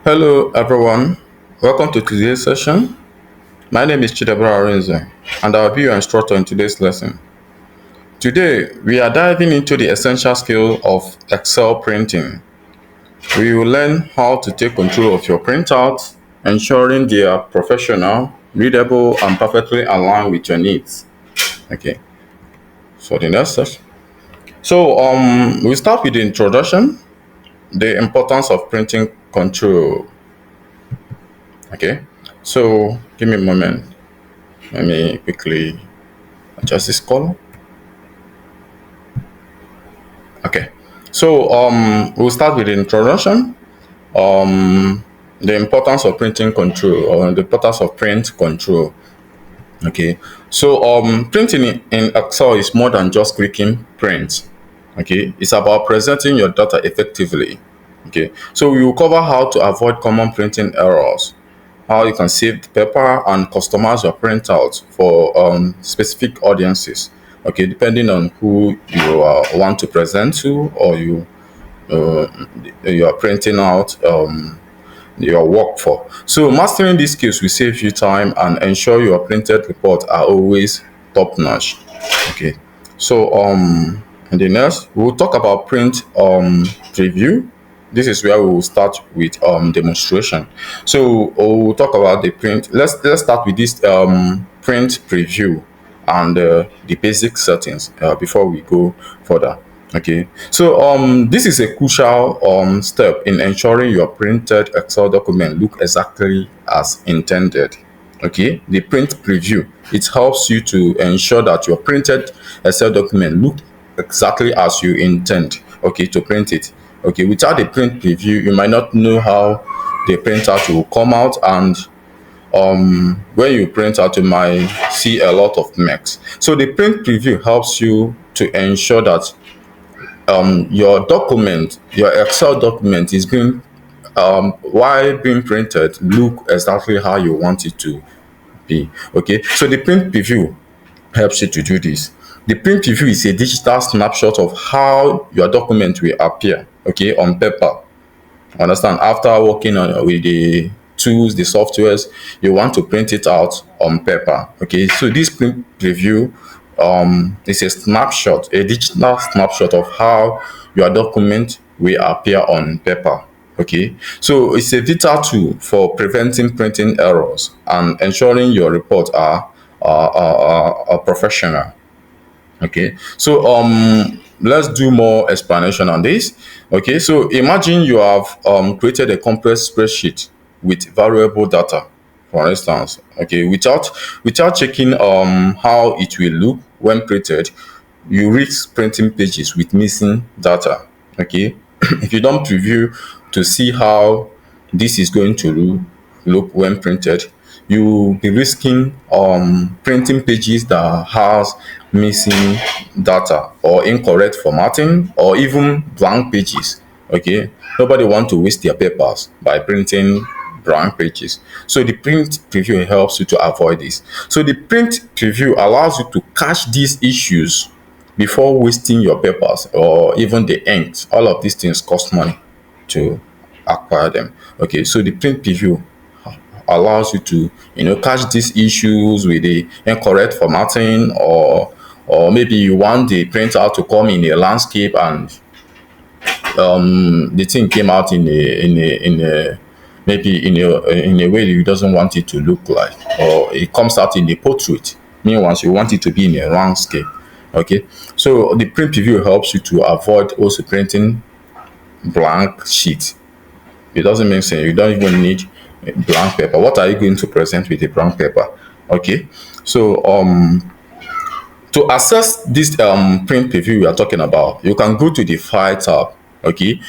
Hello everyone, welcome to today's session. My name is Chidebra Arinze and I'll be your instructor in today's lesson. Today we are diving into the essential skill of Excel printing. We will learn how to take control of your printouts, ensuring they are professional, readable and perfectly aligned with your needs. Okay, so the next session. We start with the introduction, the importance of printing control. Okay, so give me a moment. Let me quickly adjust this color. Okay. We'll start with the introduction. The importance of printing control or the importance of print control. Okay. Printing in Excel is more than just clicking print. Okay. It's about presenting your data effectively. Okay. So we will cover how to avoid common printing errors, how you can save the paper and customize your printout for specific audiences. Okay, depending on who you want to present to, or uh, you are printing out your work for. So mastering these skills will save you time and ensure your printed reports are always top notch. Okay, and the next we'll talk about print preview. This is where we will start with demonstration. So we'll talk about the print. Let's start with this print preview and the basic settings before we go further. Okay, this is a crucial step in ensuring your printed Excel document look exactly as intended. Okay, the print preview, it helps you to ensure that your printed Excel document look exactly as you intend, okay, to print it. Okay, without the print preview you might not know how the printout will come out, and when you print out you might see a lot of mess. So the print preview helps you to ensure that your document, your Excel document is being while being printed look exactly how you want it to be. Okay, so the print preview helps you to do this. The print preview is a digital snapshot of how your document will appear, okay, on paper. Understand? After working on with the tools, the softwares, you want to print it out on paper. Okay, so this print preview is a snapshot, a digital snapshot of how your document will appear on paper. Okay, so it's a vital tool for preventing printing errors and ensuring your reports are professional. Okay, let's do more explanation on this. Okay, so imagine you have created a complex spreadsheet with variable data, for instance. Okay, without checking how it will look when printed, you risk printing pages with missing data. Okay, if you don't preview to see how this is going to look when printed, you will be risking printing pages that has missing data or incorrect formatting or even blank pages. Okay, nobody want to waste their papers by printing blank pages. So the print preview helps you to avoid this. So the print preview allows you to catch these issues before wasting your papers or even the inks. All of these things cost money to acquire them. Okay, so the print preview allows you to catch these issues with the incorrect formatting, or maybe you want the printout to come in a landscape and the thing came out in a maybe in a way that you doesn't want it to look like, or it comes out in a portrait. Meanwhile, you want it to be in a landscape. Okay, so the print preview helps you to avoid also printing blank sheet. It doesn't make sense. You don't even need a blank paper. What are you going to present with a blank paper? Okay, so to access this print preview we are talking about, you can go to the file tab. Okay,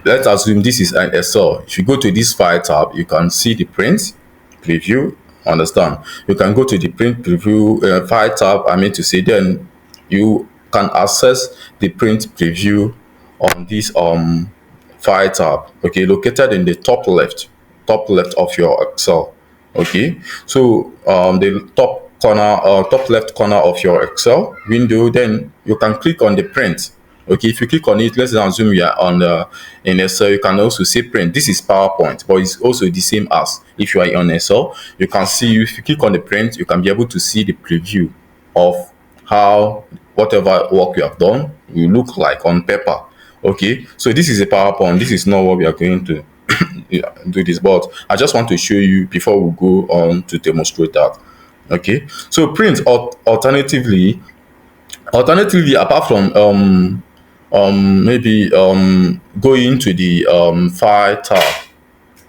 let's assume this is an Excel. If you go to this file tab, you can see the print preview. Understand? You can go to the print preview file tab, I mean to say, then you can access the print preview on this file tab. Okay, located in the top left of your Excel. Okay, so the top left corner of your Excel window, then you can click on the print. Okay, if you click on it, let's assume you are on in Excel, you can also say print. This is PowerPoint, but it's also the same as if you are on Excel. You can see, if you click on the print, you can be able to see the preview of how whatever work you have done will look like on paper. Okay, so this is a PowerPoint. This is not what we are going to do this, but I just want to show you before we go on to demonstrate that. Okay, so print alternatively, apart from maybe going to the file tab.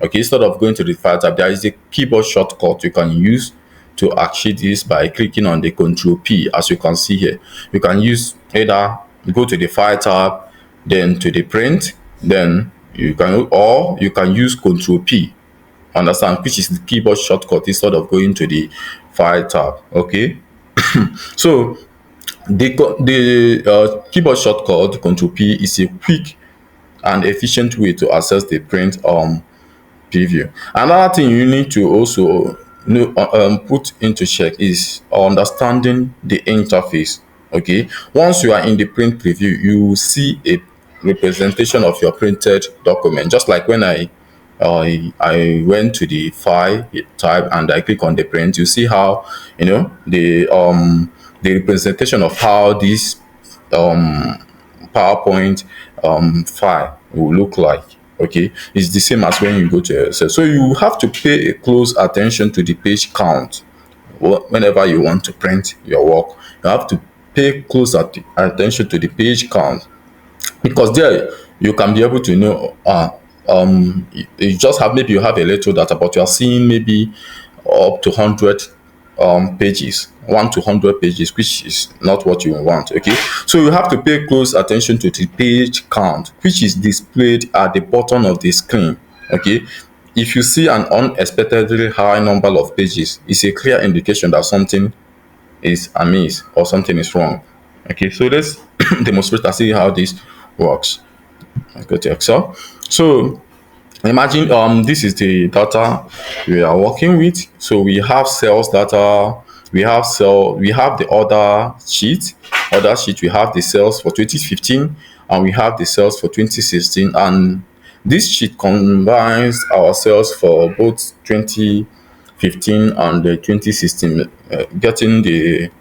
Okay, instead of going to the file tab, there is a keyboard shortcut you can use to achieve this by clicking on the Control P. As you can see here, you can use either go to the file tab, then to the print, then you can, or you can use Control P, understand, which is the keyboard shortcut instead of going to the file tab. Okay, so the keyboard shortcut Control P is a quick and efficient way to access the print preview. Another thing you need to also put into check is understanding the interface. Okay, once you are in the print preview, you will see a representation of your printed document, just like when I went to the file type and I click on the print. You see how, the representation of how this um PowerPoint file will look like. Okay, it's the same as when you go to Excel. So you have to pay a close attention to the page count whenever you want to print your work. You have to pay close attention to the page count, because there you can be able to know you just have, maybe you have a little data, but you are seeing maybe up to 100 pages, 1 to 100 pages, which is not what you want. Okay, so you have to pay close attention to the page count, which is displayed at the bottom of the screen. Okay, if you see an unexpectedly high number of pages, it's a clear indication that something is amiss or something is wrong. Okay, so let's demonstrate and see how this works. Let's go to Excel. So imagine this is the data we are working with. So we have sales data, we have the order sheet, we have the sales for 2015, and we have the sales for 2016, and this sheet combines our sales for both 2015 and the 2016, getting the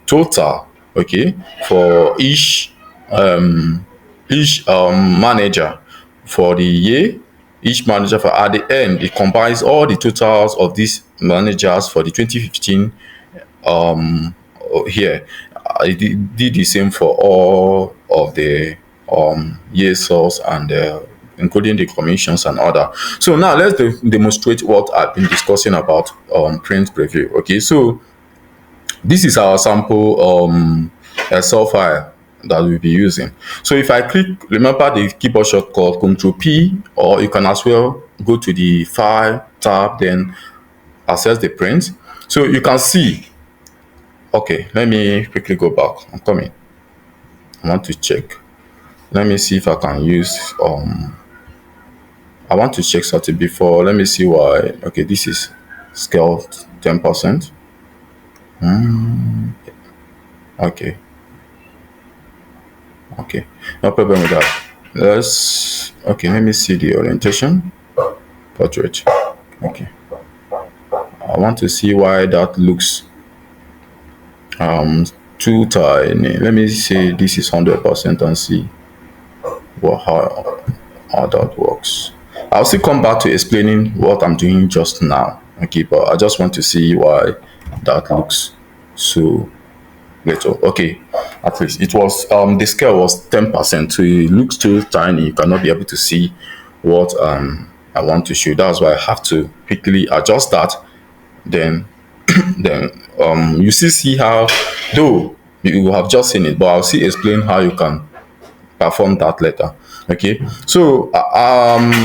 total. Okay, for each manager for the year. Each manager, for at the end, it combines all the totals of these managers for the 2015 here. I did the same for all of the year sales, and including the commissions and other. So now let's demonstrate what I've been discussing about print preview. Okay, so this is our sample Excel file that we'll be using. So if I click, remember the keyboard shortcut Control P, or you can as well go to the file tab, then access the print. So you can see, okay, let me quickly go back. I'm coming. I want to check. Let me see if I can use I want to check something before. Let me see why. Okay, this is scale 10%. Okay. Okay, no problem with that. Okay, let me see the orientation portrait. Okay, I want to see why that looks too tiny. Let me see, this is 100% and see how that works. I'll still come back to explaining what I'm doing just now. Okay, but I just want to see why that looks so little. Okay, at least it was the scale was 10%, so it looks too tiny. You cannot be able to see what I want to show. That's why I have to quickly adjust that. Then you see how, though you have just seen it, but I'll see explain how you can perform that later. Okay, so I've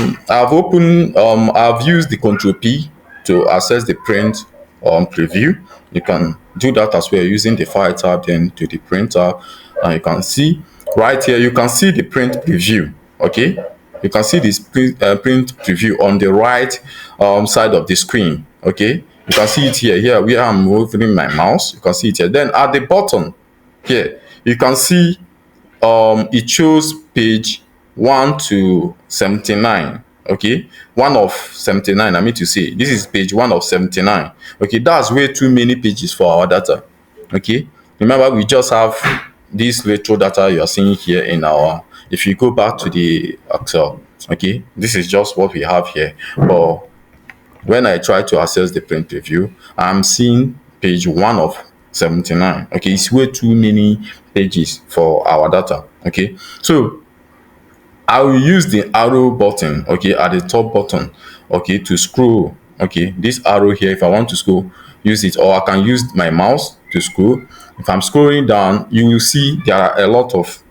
used the Control P to access the print preview. You can do that as well using the file tab, then to the print tab, and you can see right here, you can see the print preview. Okay, you can see this print preview on the right side of the screen. Okay, you can see it here where I'm moving my mouse. You can see it here. Then at the bottom here, you can see it shows page 1 to 79. Okay, 1 of 79, I mean to say this is page 1 of 79. Okay, that's way too many pages for our data. Okay, remember we just have this retro data you are seeing here in our, if you go back to the Excel. Okay, this is just what we have here, but when I try to access the print preview, I'm seeing page 1 of 79. Okay, it's way too many pages for our data. Okay, so I will use the arrow button, okay, at the top button, okay, to scroll. Okay, this arrow here, if I want to scroll, use it, or I can use my mouse to scroll. If I'm scrolling down, you will see there are a lot of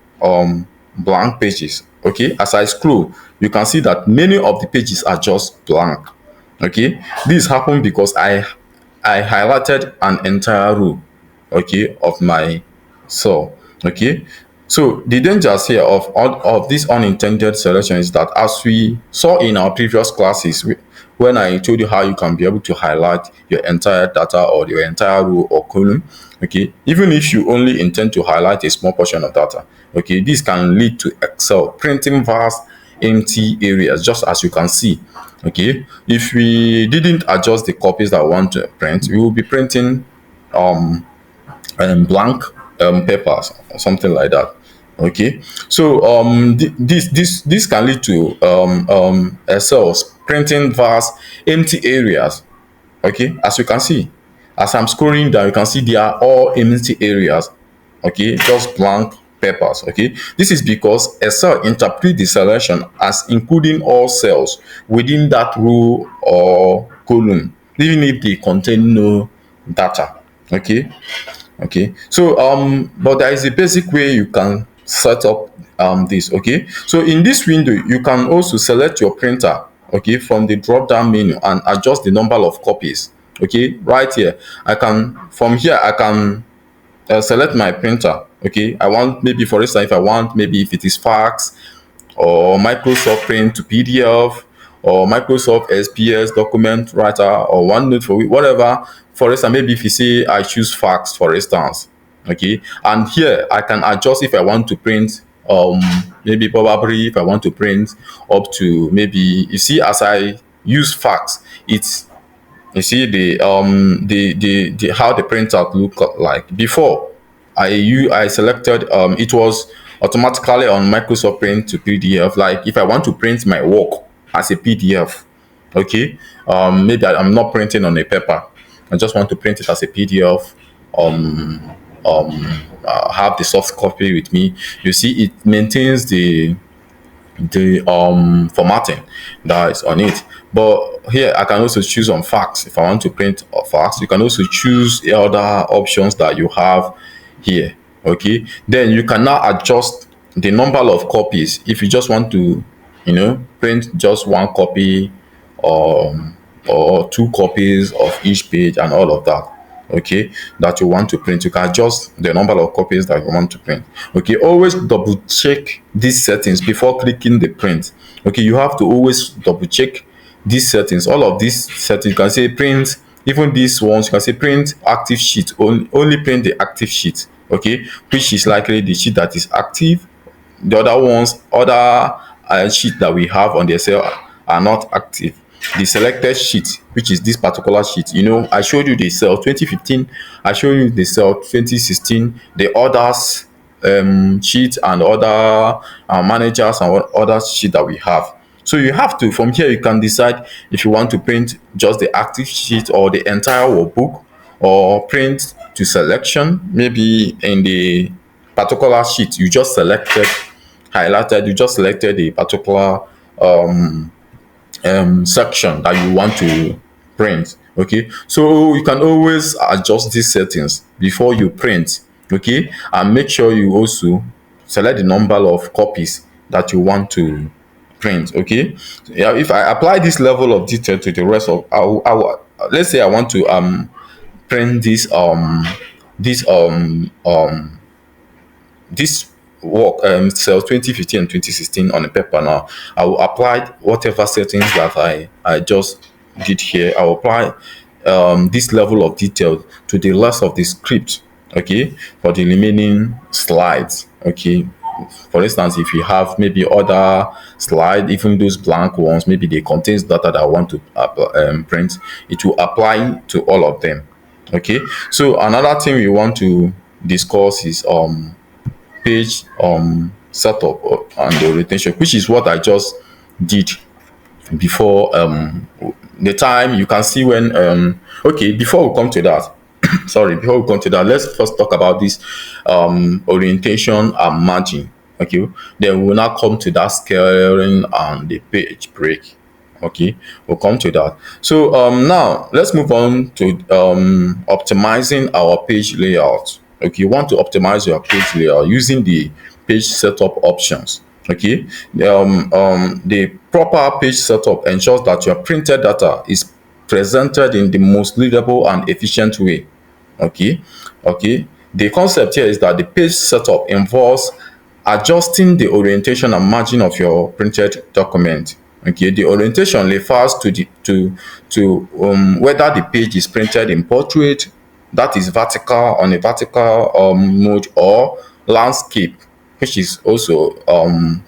blank pages. Okay, as I scroll, you can see that many of the pages are just blank. Okay, this happened because I highlighted an entire row, okay, of my cell. Okay, so the dangers here of this unintended selection is that, as we saw in our previous classes, when I told you how you can be able to highlight your entire data or your entire row or column. Okay, even if you only intend to highlight a small portion of data, okay, this can lead to Excel printing vast empty areas, just as you can see. Okay, if we didn't adjust the copies that we want to print, we will be printing blank papers or something like that. Okay, so this can lead to Excel printing vast empty areas. Okay, as you can see, as I'm scrolling down, you can see they are all empty areas. Okay, just blank papers. Okay, this is because Excel interprets the selection as including all cells within that row or column, even if they contain no data. Okay, okay, so but there is a basic way you can set up this. Okay, so in this window you can also select your printer, okay, from the drop down menu and adjust the number of copies. Okay, right here I can, from here I can select my printer. Okay, I want, maybe for instance, if I want, maybe if it is fax or Microsoft Print to PDF or Microsoft SPS document writer or OneNote for whatever. For instance, maybe if you say I choose fax, for instance, okay, and here I can adjust if I want to print maybe probably if I want to print up to, maybe you see, as I use fax, it's, you see the how the printout look like. Before I selected, it was automatically on Microsoft Print to PDF. Like if I want to print my work as a PDF, okay, maybe I'm not printing on a paper, I just want to print it as a PDF, have the soft copy with me. You see it maintains the formatting that is on it. But here I can also choose on fax. If I want to print a fax, you can also choose the other options that you have here. Okay, then you can now adjust the number of copies. If you just want to, print just one copy, or two copies of each page and all of that, okay, that you want to print, you can adjust the number of copies that you want to print. Okay, always double check these settings before clicking the print. Okay, you have to always double check these settings. All of these settings, you can say print, even these ones, you can say print active sheet, only print the active sheet. Okay, which is likely the sheet that is active. The other ones, other sheet that we have on the Excel are not active. The selected sheet, which is this particular sheet, I showed you the cell 2015, I showed you the cell 2016, the others sheet, and other managers and other sheet that we have. So you have to, from here you can decide if you want to print just the active sheet or the entire workbook, or print to selection. Maybe in the particular sheet you just selected, highlighted, you just selected a particular section that you want to print. Okay, so you can always adjust these settings before you print. Okay, and make sure you also select the number of copies that you want to print. Okay, yeah, if I apply this level of detail to the rest of our, let's say I want to print this this work, cell 2015 and 2016 on a paper. Now I will apply whatever settings that I just did here. I will apply this level of detail to the rest of the script. Okay, for the remaining slides. Okay, For instance, if you have maybe other slide, even those blank ones, maybe they contains data that I want to print, it will apply to all of them. Okay, so another thing we want to discuss is page setup and the orientation, which is what I just did before. The time you can see when okay, before we come to that, sorry, before we come to that, let's first talk about this orientation and margin. Okay, then we will now come to that scaling and the page break. Okay, we'll come to that. So now let's move on to optimizing our page layout. Okay, you want to optimize your page layout using the page setup options. Okay, the proper page setup ensures that your printed data is presented in the most readable and efficient way. Okay, okay, the concept here is that the page setup involves adjusting the orientation and margin of your printed document. Okay, the orientation refers to the whether the page is printed in portrait, that is vertical, on a vertical mode, or landscape, which is also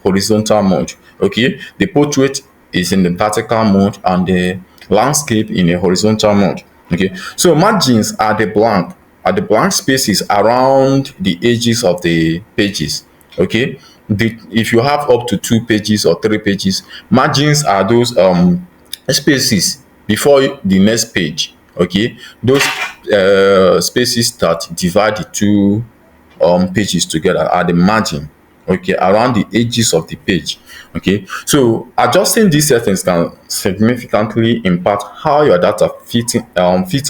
horizontal mode. Okay, the portrait is in the vertical mode and the landscape in a horizontal mode. Okay, so margins are the blank spaces around the edges of the pages. Okay, if you have up to 2 pages or 3 pages, margins are those spaces before the next page. Okay, those spaces that divide the two pages together are the margin. Okay, around the edges of the page. Okay, so adjusting these settings can significantly impact how your data fits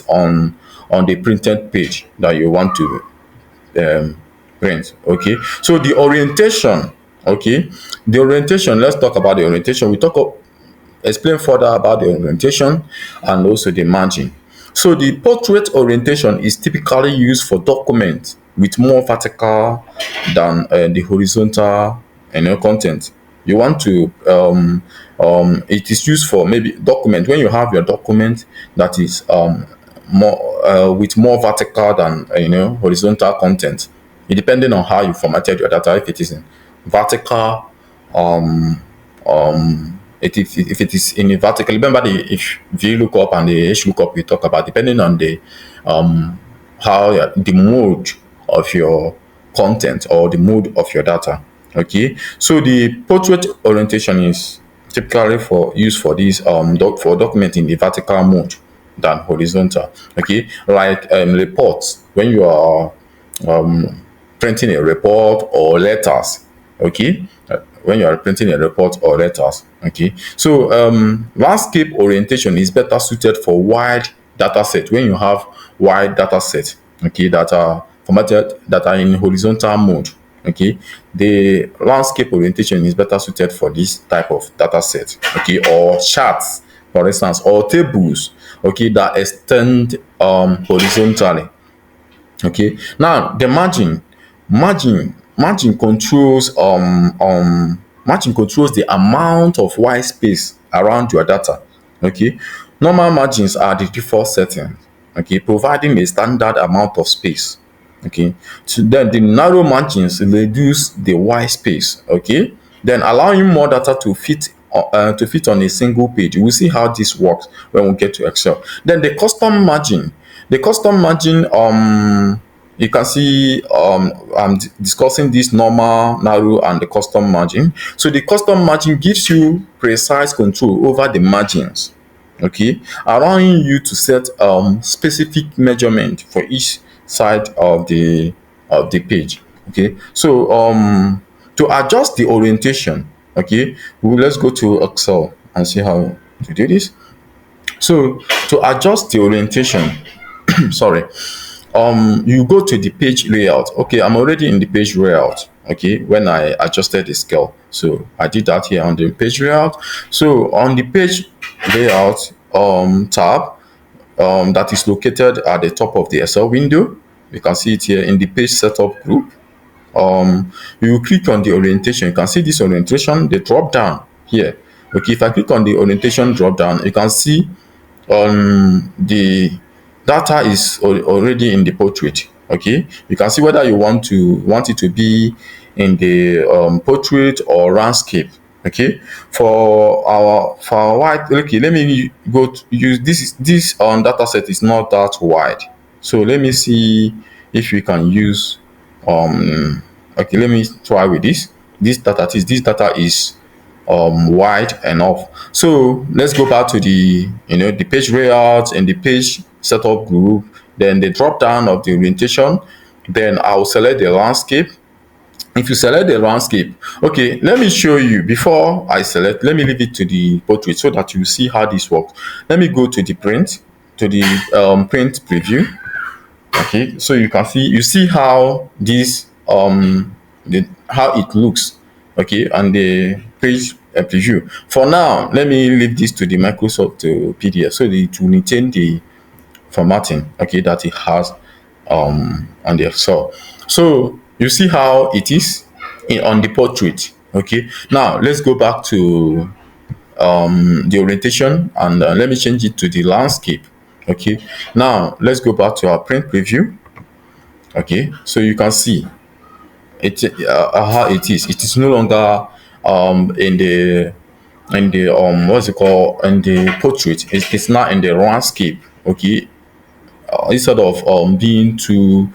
on the printed page that you want to print. Okay, so the orientation. Okay, the orientation, let's talk about the orientation. We explain further about the orientation and also the margin. So the portrait orientation is typically used for documents with more vertical than the horizontal content. You want to it is used for maybe document when you have your document that is more with more vertical than horizontal content. It depending on how you formatted your data. If it is in vertical, if it is in a vertical, remember the if VLOOKUP and the HLOOKUP we talk about, depending on the how the mode of your content or the mode of your data. Okay, so the portrait orientation is typically for use for this for documenting the vertical mode than horizontal. Okay, like reports, when you are printing a report or letters. Okay, when you are printing a report or letters. Okay, so landscape orientation is better suited for wide data set. When you have wide data set, okay, that are formatted, that are in horizontal mode. Okay, the landscape orientation is better suited for this type of data set. Okay, or charts, for instance, or tables. Okay, that extend horizontally. Okay, now the margin controls margin controls the amount of white space around your data. Okay, normal margins are the default setting. Okay, providing a standard amount of space. Okay, so then the narrow margins reduce the white space. Okay, then allowing more data to fit on a single page. We'll see how this works when we get to Excel. Then the custom margin, you can see I'm discussing this normal, narrow, and the custom margin. So the custom margin gives you precise control over the margins. Okay, allowing you to set specific measurement for each side of the page. Okay, so to adjust the orientation, okay, let's go to Excel and see how to do this. So to adjust the orientation, sorry, you go to the page layout. Okay, I'm already in the page layout. Okay, when I adjusted the scale, so I did that here on the page layout. So on the page layout tab, that is located at the top of the Excel window, you can see it here in the page setup group. You click on the orientation. You can see this orientation, the drop down here. Okay, if I click on the orientation drop down, you can see the data is already in the portrait. Okay, you can see whether you want it to be in the portrait or landscape. Okay, for our wide, okay, let me go to use this data set is not that wide, so let me see if we can use okay, let me try with this data is wide enough. So let's go back to the the page layout and the page setup group, then the drop down of the orientation, then I'll select the landscape. If you select the landscape, okay, let me show you before I select. Let me leave it to the portrait so that you see how this works. Let me go to the print, to the print preview. Okay, so you see how this how it looks. Okay, and the page preview. For now, let me leave this to the Microsoft PDF so that it will maintain the formatting, okay, that it has on the Excel. So you see how it is on the portrait. Okay, now let's go back to the orientation, and let me change it to the landscape. Okay, now let's go back to our print preview. Okay, so you can see it how it is. It is no longer in the what's it called, in the portrait. It's now in the landscape. Okay, instead of being too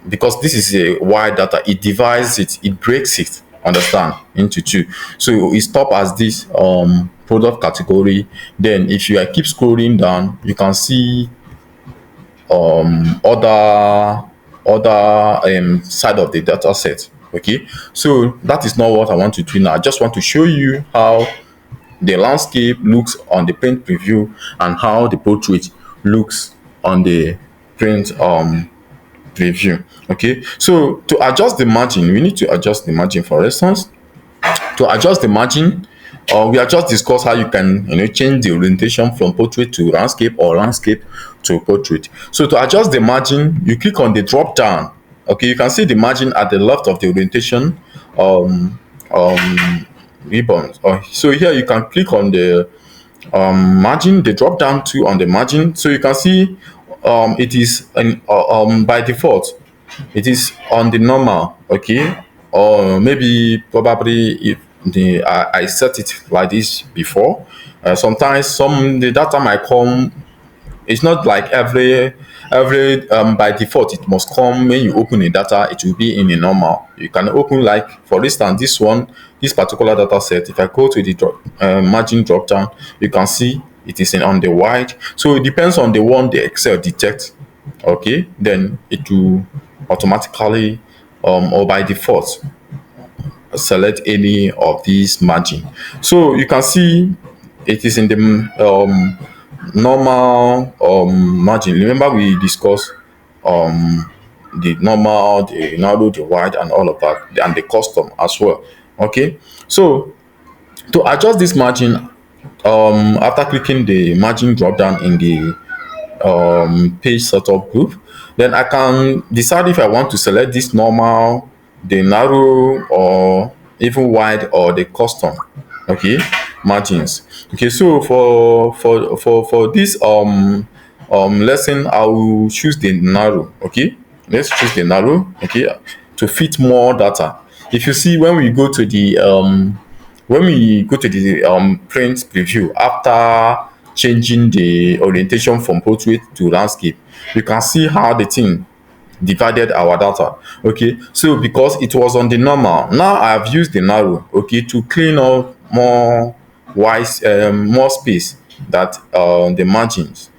because this is a wide data, it divides it, it breaks it, understand, into two. So it stop as this product category. Then if you keep scrolling down, you can see other side of the data set. Okay, so that is not what I want to do now. I just want to show you how the landscape looks on the print preview and how the portrait looks on the print preview. Okay, so to adjust the margin, we need to adjust the margin. For instance, to adjust the margin, we are just discuss how you can change the orientation from portrait to landscape or landscape to portrait. So to adjust the margin, you click on the drop down. Okay, you can see the margin at the left of the orientation ribbons. So here you can click on the margin, the drop down to on the margin. So you can see it is by default it is on the normal. Okay, or maybe probably if I set it like this before, sometimes the data might come. It's not like every by default it must come when you open a data, it will be in a normal. You can open, like for instance this one, this particular data set. If I go to the margin drop down, you can see it is on the wide. So it depends on the one the Excel detect. Okay, then it will automatically or by default select any of these margin. So you can see it is in the normal margin. Remember we discussed the normal, the narrow, the wide, and all of that, and the custom as well. Okay, so to adjust this margin, after clicking the margin drop down in the page setup group, then I can decide if I want to select this normal, the narrow, or even wide, or the custom. Okay, margins. Okay, so for this lesson, I will choose the narrow. Okay, let's choose the narrow. Okay, to fit more data. If you see, when we go to the print preview, after changing the orientation from portrait to landscape, you can see how the thing divided our data. Okay, so because it was on the normal, now I have used the narrow, okay, to clean up more space that the margins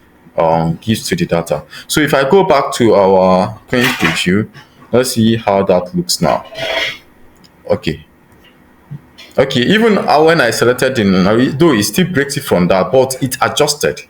gives to the data. So if I go back to our print preview, let's see how that looks now. Okay, okay, even when I selected the narrow, though it still breaks it from that, but it adjusted.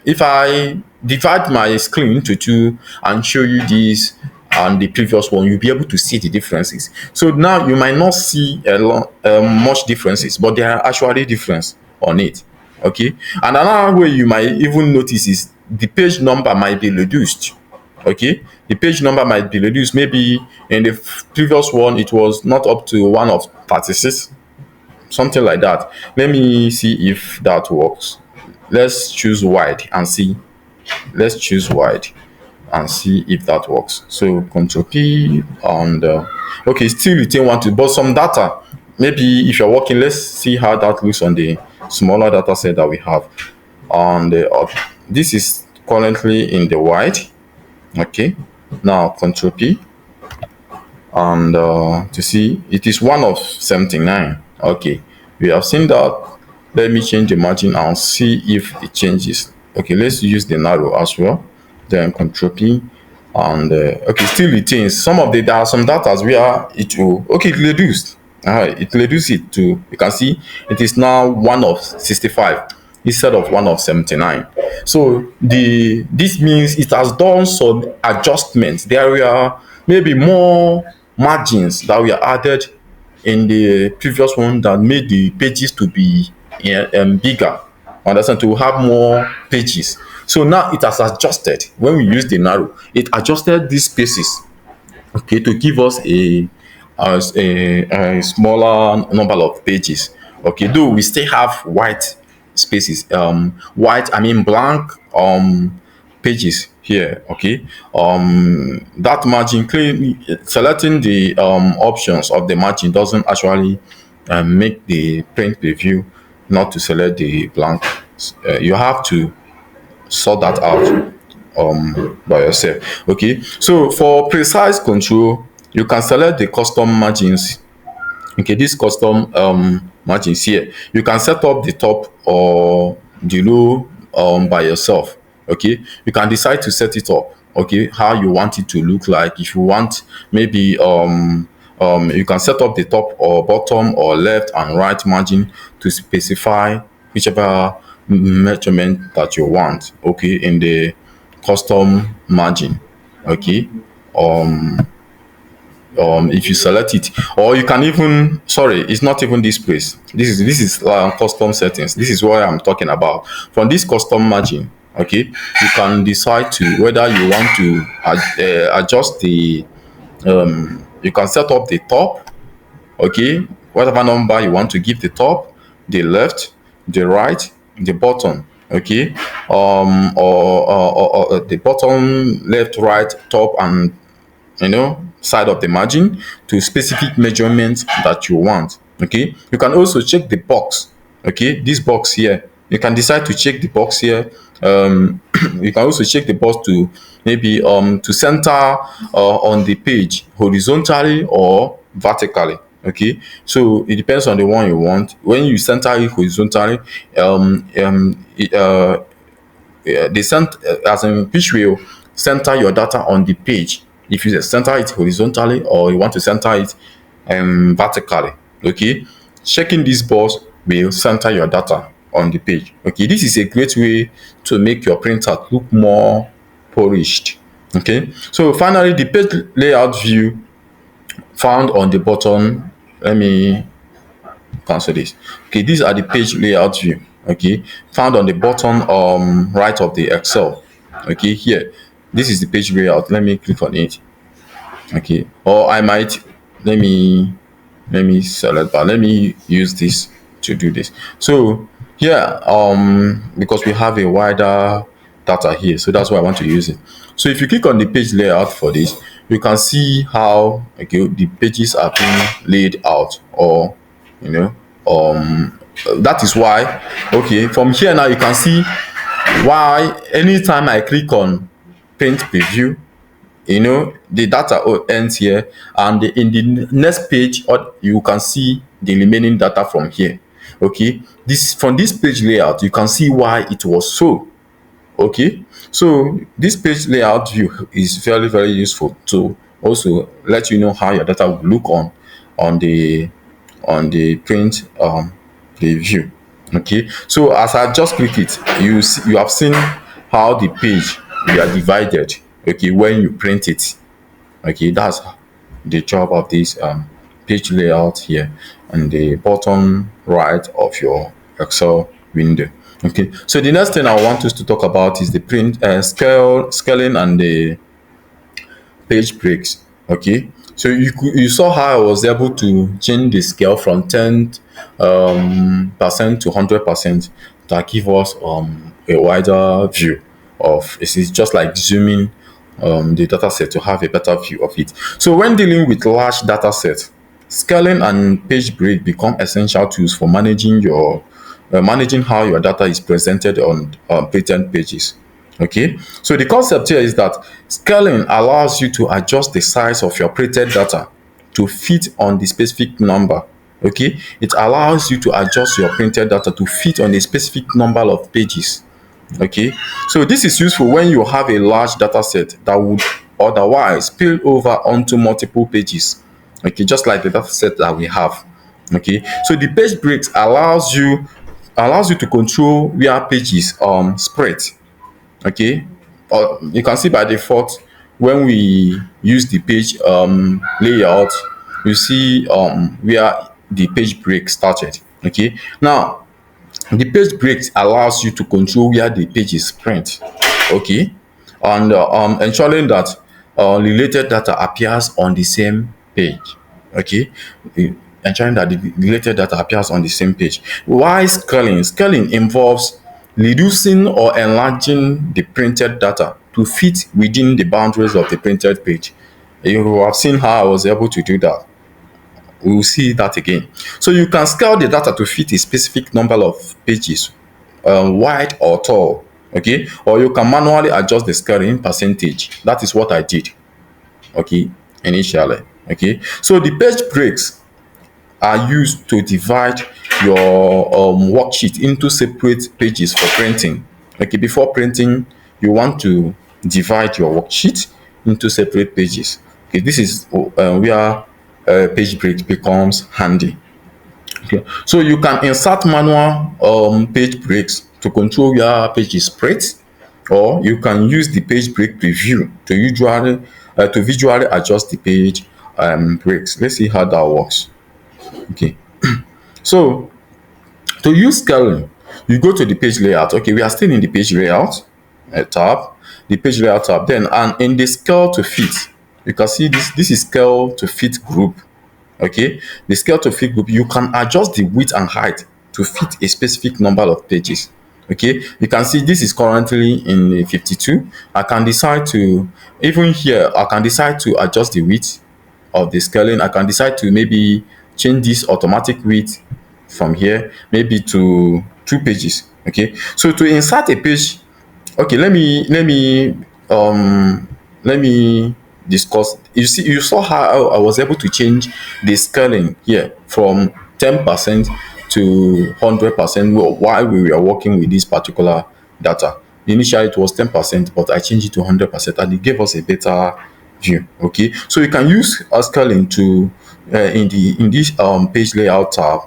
If I divide my screen into two and show you this and the previous one, you'll be able to see the differences. So now you might not see a lot much differences, but there are actually difference on it. Okay, and another way you might even notice is the page number might be reduced. Okay, the page number might be reduced. Maybe in the previous one it was not up to 1 of 36, something like that. Let me see if that works. Let's choose wide and see. Let's choose wide. and see if that works. So Control P and okay, still retain one to, but some data. Maybe if you're working, let's see how that looks on the smaller data set that we have. On the this is currently in the white. Okay, now Control P and to see it is 1 of 79. Okay, we have seen that. Let me change the margin and see if it changes. Okay, let's use the narrow as well, then Control P and okay, still retains some of the, there are some data where it will, okay, it reduced, it reduced it to, you can see it is now 1 of 65 instead of 1 of 79. So this means it has done some adjustments. There were maybe more margins that were added in the previous one that made the pages to be bigger, understand, to have more pages. So now it has adjusted. When we use the narrow, it adjusted these spaces, okay, to give us a smaller number of pages. Okay, though we still have white spaces, white, I mean blank pages here. Okay, that margin, clearly selecting the options of the margin doesn't actually make the print preview not to select the blank. You have to sort that out by yourself. Okay, so for precise control, you can select the custom margins. Okay, this custom margins here, you can set up the top or the low by yourself. Okay, you can decide to set it up, okay, how you want it to look like. If you want, maybe you can set up the top or bottom or left and right margin to specify whichever measurement that you want, okay, in the custom margin. Okay, if you select it, or you can even, sorry, it's not even this place, this is custom settings. This is what I'm talking about. From this custom margin, okay, you can decide to whether you want to adjust the you can set up the top, okay, whatever number you want to give the top, the left, the right, the bottom, okay, or the bottom, left, right, top, and side of the margin to specific measurements that you want. Okay, you can also check the box, okay, this box here, you can decide to check the box here. You can also check the box to maybe to center on the page horizontally or vertically. Okay, so it depends on the one you want. When you center it horizontally, the as in which will center your data on the page. If you center it horizontally or you want to center it vertically, okay, checking this box will center your data on the page. Okay, this is a great way to make your printer look more polished. Okay, so finally, the page layout view found on the bottom. Let me cancel this. Okay, these are the page layout view, okay, found on the bottom right of the Excel. Okay, here, this is the page layout. Let me click on it. Okay, or I might, let me select, but let me use this to do this. So here, because we have a wider data here, so that's why I want to use it. So if you click on the page layout for this, you can see how, okay, the pages are being laid out, or that is why, okay, from here now you can see why anytime I click on print preview, the data ends here, and in the next page, or you can see the remaining data from here. Okay, this, from this page layout, you can see why it was so. Okay, so this page layout view is very, very useful to also let you know how your data will look on the print preview. Okay, so as I just click it, you have seen how the page we are divided, okay, when you print it. Okay, that's the job of this page layout here on the bottom right of your Excel window. Okay, so the next thing I want us to talk about is the print scaling and the page breaks. Okay, so you saw how I was able to change the scale from 10 percent to 100%, that give us a wider view of, it's just like zooming the data set to have a better view of it. So when dealing with large data sets, scaling and page break become essential tools for managing how your data is presented on patent pages. Okay, so the concept here is that scaling allows you to adjust the size of your printed data to fit on the specific number. Okay, it allows you to adjust your printed data to fit on a specific number of pages. Okay, so this is useful when you have a large data set that would otherwise spill over onto multiple pages. Okay, just like the data set that we have. Okay, so the page breaks allows you to control where pages spread. Okay, you can see by default when we use the page layout, you see where the page break started. Okay, now the page breaks allows you to control where the page is print. Okay, and ensuring that related data appears on the same page. Okay, ensuring that the related data appears on the same page. Why scaling? Scaling involves reducing or enlarging the printed data to fit within the boundaries of the printed page. You have seen how I was able to do that. We will see that again. So you can scale the data to fit a specific number of pages, wide or tall. Okay, or you can manually adjust the scaling percentage. That is what I did. Okay, initially. Okay, so the page breaks are used to divide your worksheet into separate pages for printing. Okay, before printing, you want to divide your worksheet into separate pages. Okay, this is where page break becomes handy. Okay, so you can insert manual page breaks to control where page is spread, or you can use the page break preview to visually adjust the page breaks. Let's see how that works. Okay, so to use scaling, you go to the page layout. Okay, we are still in the page layout tab, the page layout tab. Then, and in the scale to fit, you can see this. This is scale to fit group. Okay, the scale to fit group, you can adjust the width and height to fit a specific number of pages. Okay, you can see this is currently in 52. I can decide to, even here, I can decide to adjust the width of the scaling. I can decide to maybe change this automatic width from here maybe to 2 pages. Okay, so to insert a page, okay, let me discuss. You see, you saw how I was able to change the scaling here from 10% to 100% while we were working with this particular data. Initially it was 10%, but I changed it to 100% and it gave us a better view. Okay, so you can use scaling to in this page layout tab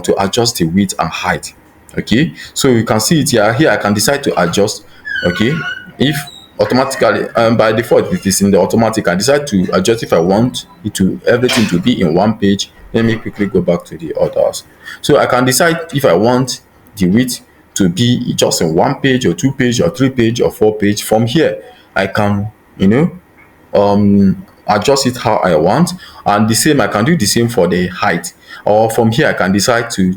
to adjust the width and height. Okay, so you can see it here. I can decide to adjust. Okay, if automatically by default it is in the automatic, I decide to adjust if I want it to everything to be in one page. Let me quickly go back to the others. So I can decide if I want the width to be just in one page or 2 page or 3 page or 4 page. From here I can, adjust it how I want, and the same I can do the same for the height. Or from here I can decide to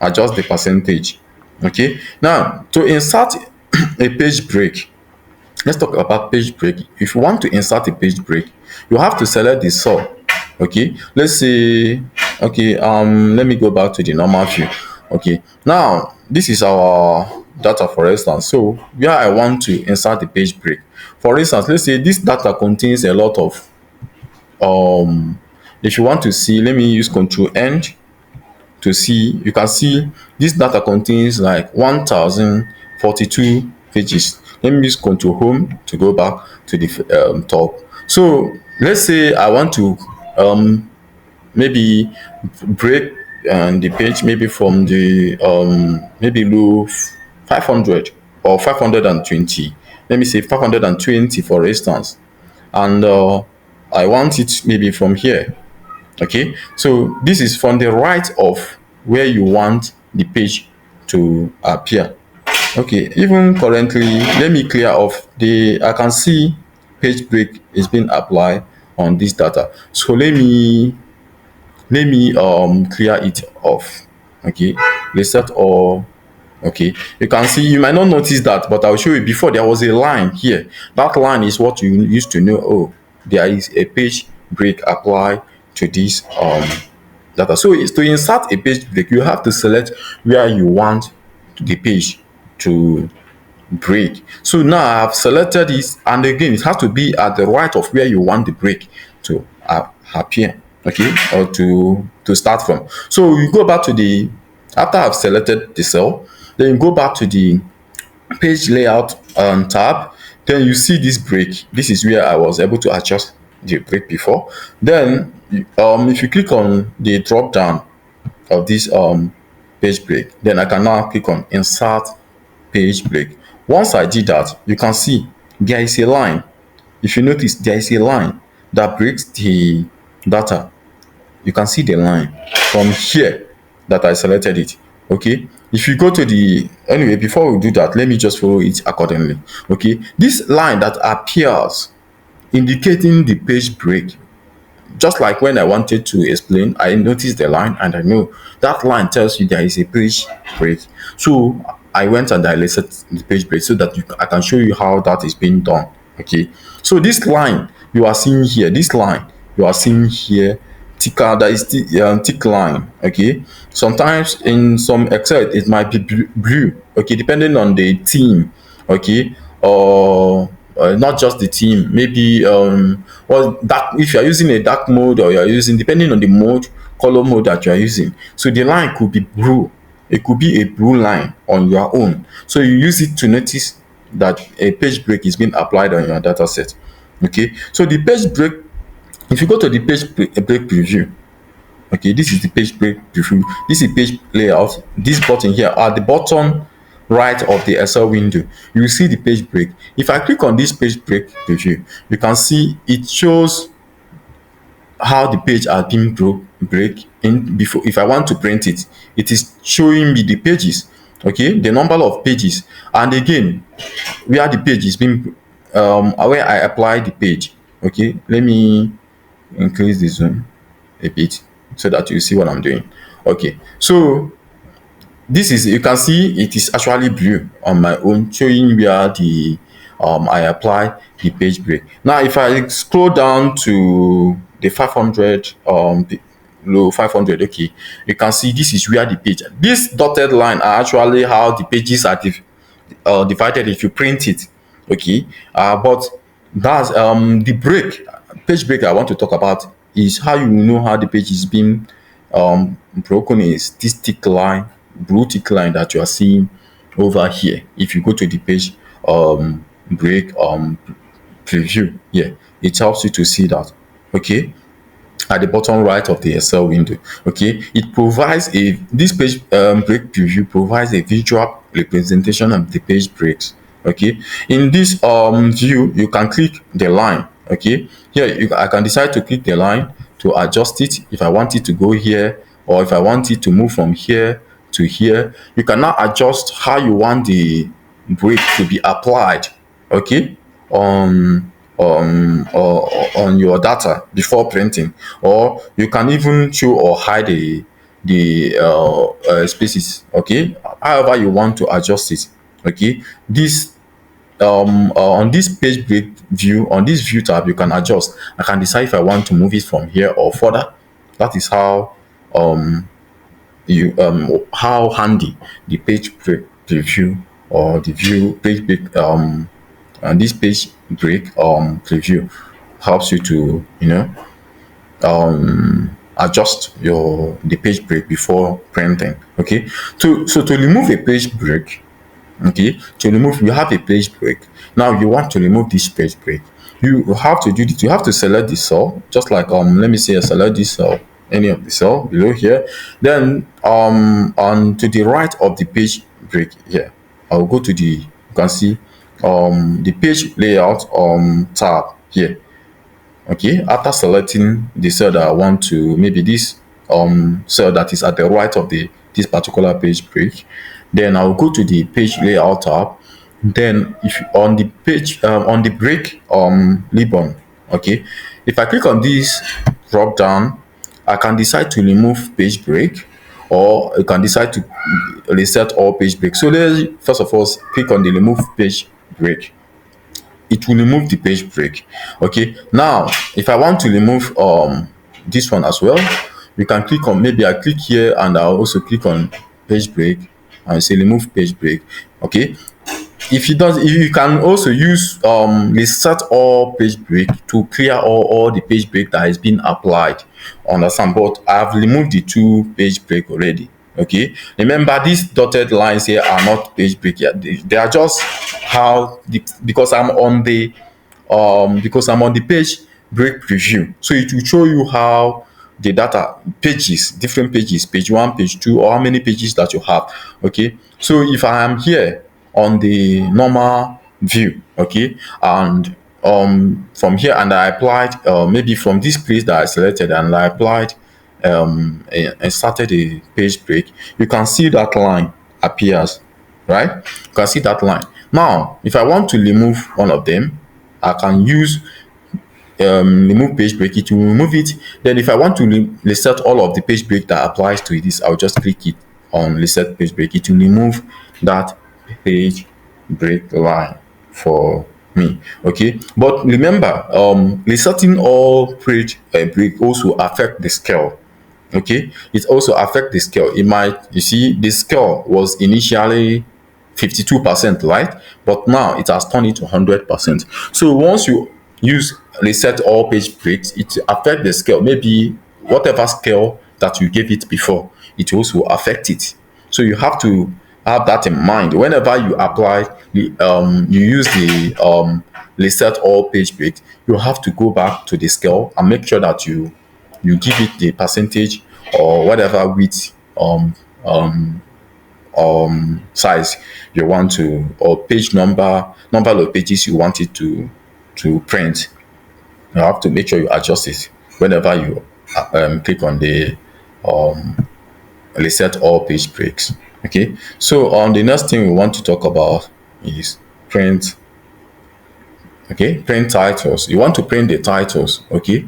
adjust the percentage. Okay, now to insert a page break, let's talk about page break. If you want to insert a page break, you have to select the cell. Okay, let's say, okay, let me go back to the normal view. Okay, now this is our data, for instance. So where I want to insert the page break, for instance, let's say this data contains a lot of if you want to see, let me use control end to see. You can see this data contains like 1042 pages. Let me use control home to go back to the top. So let's say I want to maybe break the page maybe from the maybe low 500 or 520. Let me say 520 for instance, and I want it maybe from here. Okay, so this is from the right of where you want the page to appear. Okay, even currently, let me clear off the, I can see page break is being applied on this data. So let me clear it off. Okay, reset all Okay, you can see, you might not notice that, but I'll show you. Before, there was a line here. That line is what you used to know. Oh, there is a page break applied to this data. So it's to insert a page break, you have to select where you want the page to break. So now I've selected this, and again it has to be at the right of where you want the break to appear, okay, or to start from. So you go back to the, after I've selected the cell, then you go back to the page layout tab. Then you see this break. This is where I was able to adjust the break before. Then if you click on the drop down of this page break, then I can now click on insert page break. Once I did that, you can see there is a line. If you notice, there is a line that breaks the data. You can see the line from here that I selected it. Okay, if you go to the, anyway, before we do that, let me just follow it accordingly. Okay, this line that appears indicating the page break, just like when I wanted to explain, I noticed the line and I know that line tells you there is a page break. So I went and I listed the page break so that I can show you how that is being done. Okay, so this line you are seeing here, this line you are seeing here, ticker, that is the tick line. Okay, sometimes in some Excel it might be blue. Okay, depending on the theme. Okay, or not just the theme, maybe well, dark, if you are using a dark mode, or you are using, depending on the mode, color mode that you are using. So the line could be blue, it could be a blue line on your own, so you use it to notice that a page break is being applied on your data set. Okay, so the page break, if you go to the page break preview, okay, this is the page break preview, this is page layout, this button here at the bottom right of the Excel window, you will see the page break. If I click on this page break preview, you can see it shows how the page are being break in before. If I want to print it, it is showing me the pages, okay, the number of pages, and again where the page is being where I apply the page. Okay, let me increase the zoom a bit so that you see what I'm doing. Okay, so this is, you can see it is actually blue on my own, showing where the I apply the page break. Now if I scroll down to the 500 low 500, okay, you can see this is where the page, this dotted line are actually how the pages are divided if you print it. Okay, but that's the break, page break I want to talk about is how you know how the page is being broken is this thick line, blue thick line that you are seeing over here. If you go to the page break preview, yeah, it helps you to see that. Okay, at the bottom right of the Excel window. Okay, it provides a, this page break preview provides a visual representation of the page breaks. Okay, in this view you can click the line. Okay, here I can decide to click the line to adjust it if I want it to go here, or if I want it to move from here to here. You can now adjust how you want the break to be applied. Okay, on your data before printing, or you can even show or hide the spaces. Okay, however you want to adjust it. Okay, this on this page break view, on this view tab, you can adjust. I can decide if I want to move it from here or further. That is how you how handy the page break preview, or the view page break and this page break preview helps you to, you know, adjust your the page break before printing. Okay, to remove a page break, okay, to remove, you have a page break. Now you want to remove this page break, you have to do this. You have to select the cell, just like let me say I select this cell, any of the cell below here. Then on to the right of the page break here, I'll go to the, you can see the page layout tab here. Okay, after selecting the cell that I want to, maybe this cell that is at the right of the this particular page break, then I'll go to the page layout tab. Then if on the page on the break ribbon, okay, if I click on this drop down, I can decide to remove page break, or I can decide to reset all page break. So let's first of all click on the remove page break. It will remove the page break. Okay, now if I want to remove this one as well, we can click on, maybe I click here and I'll also click on page break and say remove page break. Okay, if you does, if you can also use reset all page break to clear all the page break that has been applied. Understand? But I've removed the two page break already. Okay, remember these dotted lines here are not page break yet. They are just how the, because I'm on the page break preview, so it will show you how the data pages, different pages, page one, page two, or how many pages that you have. Okay, so if I am here on the normal view, okay, and from here and I applied maybe from this place that I selected and I applied and started a page break, you can see that line appears, right? You can see that line. Now if I want to remove one of them, I can use remove page break. It will remove it. Then if I want to reset all of the page break that applies to this, I'll just click it on reset page break. It will remove that page break line for me. Okay, but remember, resetting all page break also affect the scale. Okay, it also affect the scale. It might, you see, the scale was initially 52%, right? But now it has turned into 100%. So once you use reset all page breaks, it affect the scale. Maybe whatever scale that you gave it before, it also affect it. So you have to have that in mind whenever you apply the you use the reset all page breaks. You have to go back to the scale and make sure that you give it the percentage or whatever width size you want to, or page number of pages you want it to print. You have to make sure you adjust it whenever you click on the reset all page breaks. Okay, so the next thing we want to talk about is print. Okay, print titles. You want to print the titles. Okay,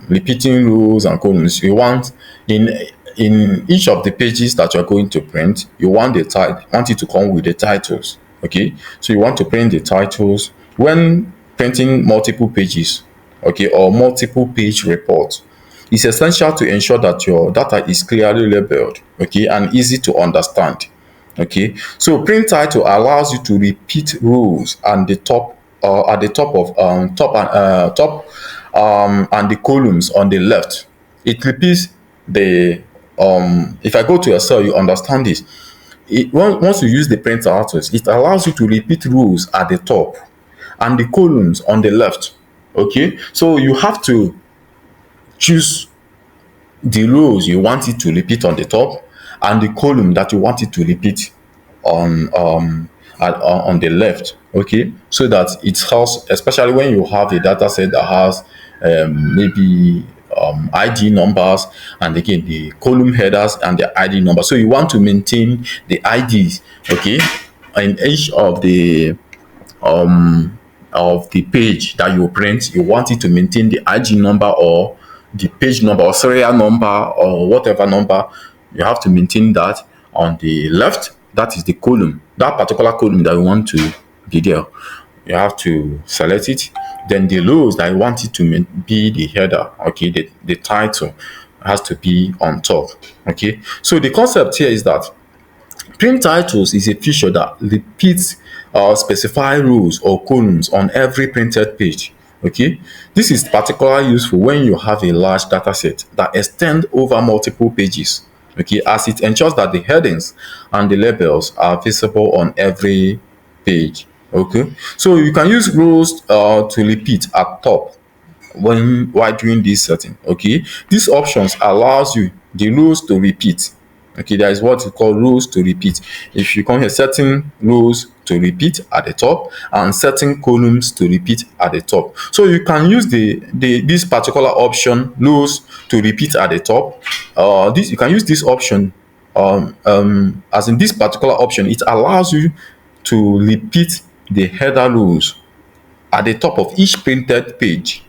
repeating rows and columns. You want in each of the pages that you're going to print, you want the want it to come with the titles. Okay, so you want to print the titles when printing multiple pages, okay, or multiple page reports. It's essential to ensure that your data is clearly labeled, okay, and easy to understand. Okay, so print title allows you to repeat rows and the top at the top of top and the columns on the left. It repeats the if I go to a cell, you understand this. Once you use the print titles, it allows you to repeat rows at the top and the columns on the left. Okay, so you have to choose the rows you want it to repeat on the top and the column that you want it to repeat on the left. Okay, so that it helps, especially when you have a data set that has maybe ID numbers, and again the column headers and the ID number. So you want to maintain the IDs, okay, in each of the page that you print. You want it to maintain the IG number or the page number or serial number or whatever number. You have to maintain that on the left. That is the column, that particular column that you want to be there. You have to select it. Then the rows that you want it to be the header, okay, the title has to be on top. Okay, so the concept here is that print titles is a feature that repeats specified rows or columns on every printed page. Okay, this is particularly useful when you have a large data set that extend over multiple pages. Okay, as it ensures that the headings and the labels are visible on every page. Okay, so you can use rows to repeat at top while doing this setting. Okay, these options allows you the rows to repeat. Okay, that is what we call rows to repeat. If you come here, setting rows to repeat at the top and setting columns to repeat at the top. So you can use this particular option, rows to repeat at the top. This, you can use this option as in this particular option, it allows you to repeat the header rows at the top of each printed page.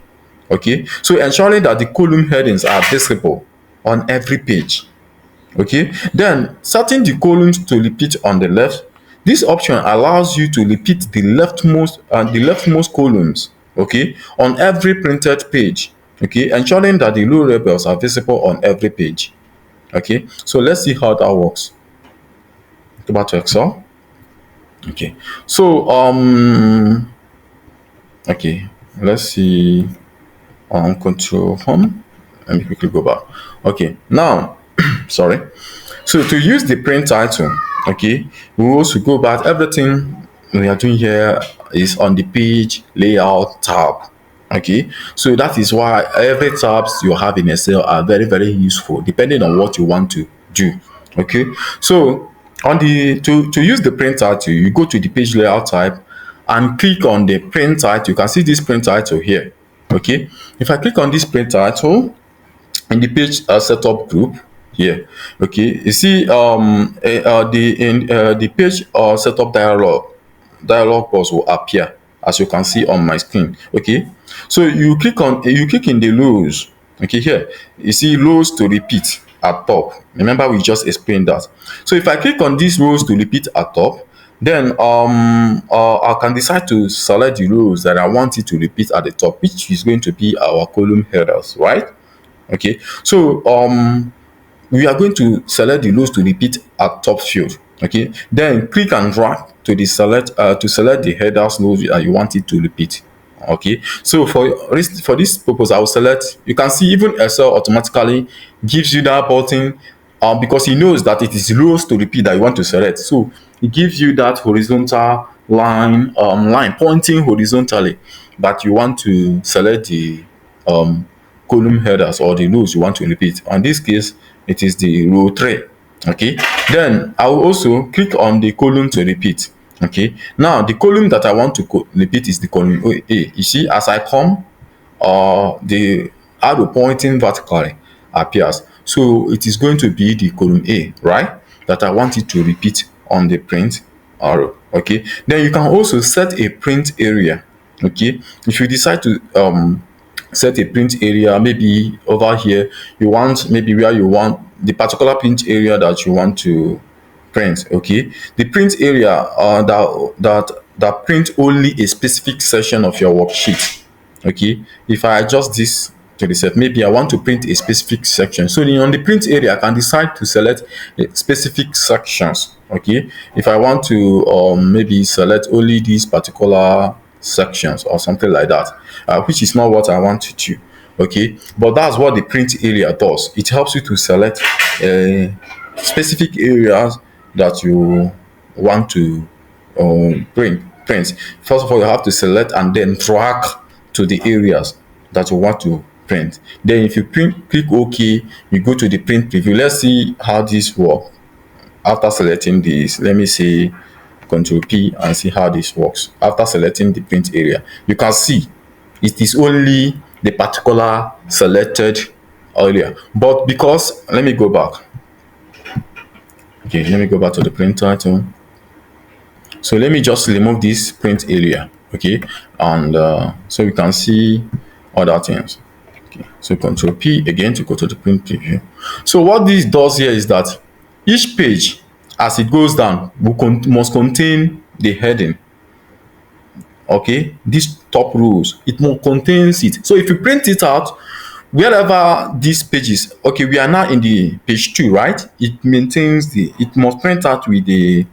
Okay, so ensuring that the column headings are visible on every page. Okay, then setting the columns to repeat on the left. This option allows you to repeat the leftmost columns, okay, on every printed page, okay, ensuring that the row labels are visible on every page. Okay, so let's see how that works. Go back to Excel. Okay, so okay, let's see. Control home. Let me quickly go back. Okay, now sorry. So to use the print title, okay, we also go back. Everything we are doing here is on the page layout tab. Okay, so that is why every tabs you have in Excel are very, very useful depending on what you want to do. Okay, so on the to use the print title, you go to the page layout type and click on the print title. You can see this print title here. Okay, if I click on this print title in the page setup group here, okay, you see the page setup dialog box will appear, as you can see on my screen. Okay, so you click in the rows. Okay, here you see rows to repeat at top. Remember we just explained that. So if I click on these rows to repeat at top, then I can decide to select the rows that I want it to repeat at the top, which is going to be our column headers, right? Okay, so we are going to select the rows to repeat at top field. Okay, then click and drag to select the headers rows that you want it to repeat. Okay, so for this purpose, I will select. You can see even Excel automatically gives you that button, because he knows that it is rows to repeat that you want to select. So it gives you that horizontal line pointing horizontally that you want to select the um column headers or the rows you want to repeat. In this case, it is the row 3. Okay, then I will also click on the column to repeat. Okay, now the column that I want to repeat is the column A. You see, as I come, the arrow pointing vertically appears, so it is going to be the column A, right, that I want it to repeat on the print arrow. Okay, then you can also set a print area. Okay, if you decide to set a print area, maybe over here you want, maybe where you want the particular print area that you want to print. Okay, the print area that print only a specific section of your worksheet. Okay, if I adjust this to the set, maybe I want to print a specific section, so on the print area I can decide to select specific sections. Okay, if I want to maybe select only these particular sections or something like that, which is not what I want to do. Okay, but that's what the print area does. It helps you to select specific areas that you want to print. First of all, you have to select and then drag to the areas that you want to print. Then if you click OK, you go to the print preview. Let's see how this works. After selecting this, let me say Control P and see how this works. After selecting the print area, you can see it is only the particular selected area. But because, let me go back. Okay, let me go back to the print title. So let me just remove this print area. Okay, and so we can see other things. Okay, so Control P again to go to the print preview. So what this does here is that each page, as it goes down, must contain the heading. Okay, these top rows, it must contains it. So if you print it out, wherever this page is, okay, we are now in the page 2, right? It must print out with the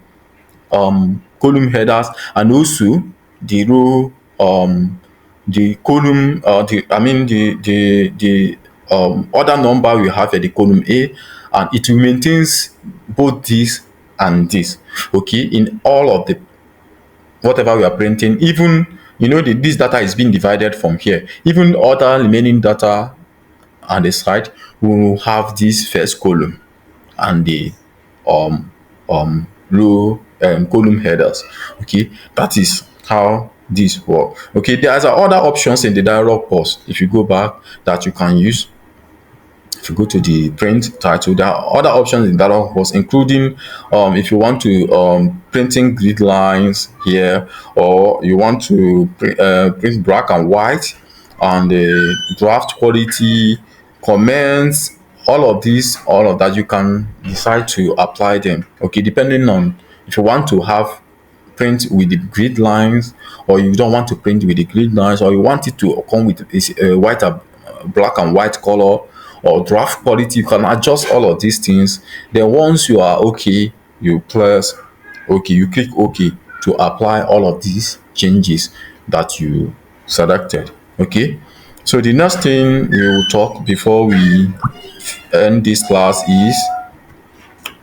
column headers, and also the row, the column, the other number we have at the column A, and it maintains both this and this. Okay, in all of the whatever we are printing, even this data is being divided from here, even other remaining data on the side will have this first column and the row column headers. Okay, that is how this work. Okay, there are other options in the dialog box, if you go back, that you can use. If you go to the print title, there are other options in dialog box, including if you want to printing grid lines here, or you want to print black and white, and the draft quality, comments, all of that, you can decide to apply them, okay, depending on if you want to have print with the grid lines, or you don't want to print with the grid lines, or you want it to come with white black and white color, or draft quality. You can adjust all of these things. Then once you are okay, you press okay, you click okay to apply all of these changes that you selected. Okay, so the next thing we will talk before we end this class is